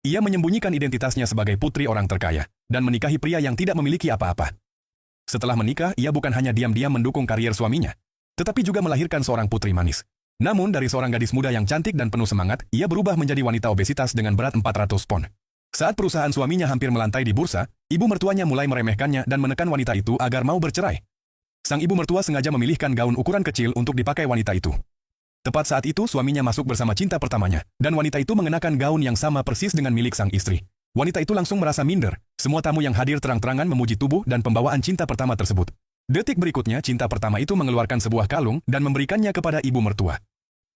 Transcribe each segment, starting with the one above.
Ia menyembunyikan identitasnya sebagai putri orang terkaya dan menikahi pria yang tidak memiliki apa-apa. Setelah menikah, ia bukan hanya diam-diam mendukung karier suaminya, tetapi juga melahirkan seorang putri manis. Namun dari seorang gadis muda yang cantik dan penuh semangat, ia berubah menjadi wanita obesitas dengan berat 400 pon. Saat perusahaan suaminya hampir melantai di bursa, ibu mertuanya mulai meremehkannya dan menekan wanita itu agar mau bercerai. Sang ibu mertua sengaja memilihkan gaun ukuran kecil untuk dipakai wanita itu. Tepat saat itu suaminya masuk bersama cinta pertamanya, dan wanita itu mengenakan gaun yang sama persis dengan milik sang istri. Wanita itu langsung merasa minder. Semua tamu yang hadir terang-terangan memuji tubuh dan pembawaan cinta pertama tersebut. Detik berikutnya cinta pertama itu mengeluarkan sebuah kalung dan memberikannya kepada ibu mertua.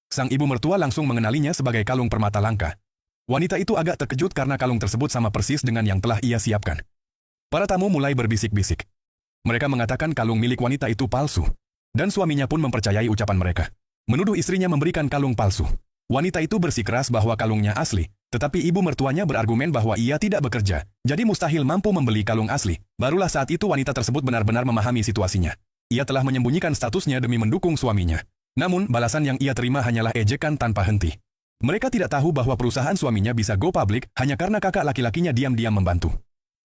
Sang ibu mertua langsung mengenalinya sebagai kalung permata langka. Wanita itu agak terkejut karena kalung tersebut sama persis dengan yang telah ia siapkan. Para tamu mulai berbisik-bisik. Mereka mengatakan kalung milik wanita itu palsu. Dan suaminya pun mempercayai ucapan mereka, menuduh istrinya memberikan kalung palsu. Wanita itu bersikeras bahwa kalungnya asli, tetapi ibu mertuanya berargumen bahwa ia tidak bekerja, jadi mustahil mampu membeli kalung asli. Barulah saat itu wanita tersebut benar-benar memahami situasinya. Ia telah menyembunyikan statusnya demi mendukung suaminya. Namun, balasan yang ia terima hanyalah ejekan tanpa henti. Mereka tidak tahu bahwa perusahaan suaminya bisa go public hanya karena kakak laki-lakinya diam-diam membantu.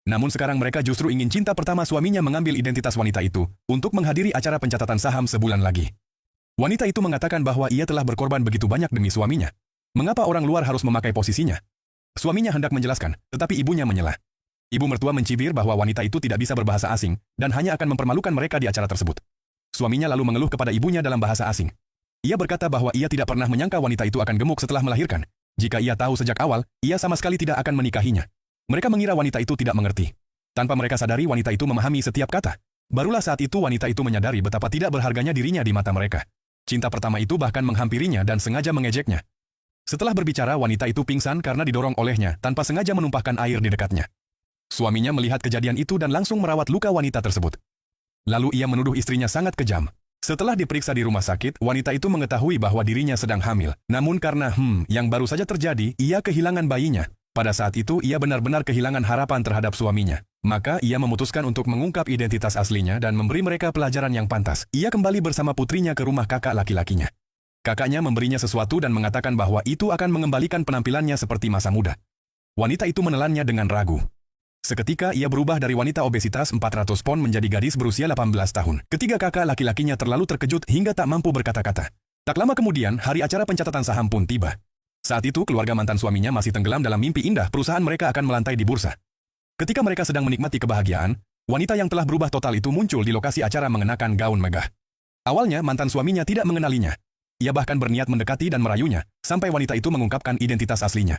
Namun sekarang mereka justru ingin cinta pertama suaminya mengambil identitas wanita itu untuk menghadiri acara pencatatan saham sebulan lagi. Wanita itu mengatakan bahwa ia telah berkorban begitu banyak demi suaminya. Mengapa orang luar harus memakai posisinya? Suaminya hendak menjelaskan, tetapi ibunya menyela. Ibu mertua mencibir bahwa wanita itu tidak bisa berbahasa asing dan hanya akan mempermalukan mereka di acara tersebut. Suaminya lalu mengeluh kepada ibunya dalam bahasa asing. Ia berkata bahwa ia tidak pernah menyangka wanita itu akan gemuk setelah melahirkan. Jika ia tahu sejak awal, ia sama sekali tidak akan menikahinya. Mereka mengira wanita itu tidak mengerti. Tanpa mereka sadari, wanita itu memahami setiap kata. Barulah saat itu wanita itu menyadari betapa tidak berharganya dirinya di mata mereka. Cinta pertama itu bahkan menghampirinya dan sengaja mengejeknya. Setelah berbicara, wanita itu pingsan karena didorong olehnya tanpa sengaja menumpahkan air di dekatnya. Suaminya melihat kejadian itu dan langsung merawat luka wanita tersebut. Lalu ia menuduh istrinya sangat kejam. Setelah diperiksa di rumah sakit, wanita itu mengetahui bahwa dirinya sedang hamil. Namun karena yang baru saja terjadi, ia kehilangan bayinya. Pada saat itu, ia benar-benar kehilangan harapan terhadap suaminya. Maka ia memutuskan untuk mengungkap identitas aslinya dan memberi mereka pelajaran yang pantas. Ia kembali bersama putrinya ke rumah kakak laki-lakinya. Kakaknya memberinya sesuatu dan mengatakan bahwa itu akan mengembalikan penampilannya seperti masa muda. Wanita itu menelannya dengan ragu. Seketika ia berubah dari wanita obesitas 400 pon menjadi gadis berusia 18 tahun. Ketiga kakak laki-lakinya terlalu terkejut hingga tak mampu berkata-kata. Tak lama kemudian, hari acara pencatatan saham pun tiba. Saat itu keluarga mantan suaminya masih tenggelam dalam mimpi indah perusahaan mereka akan melantai di bursa. Ketika mereka sedang menikmati kebahagiaan, wanita yang telah berubah total itu muncul di lokasi acara mengenakan gaun megah. Awalnya mantan suaminya tidak mengenalinya. Ia bahkan berniat mendekati dan merayunya, sampai wanita itu mengungkapkan identitas aslinya.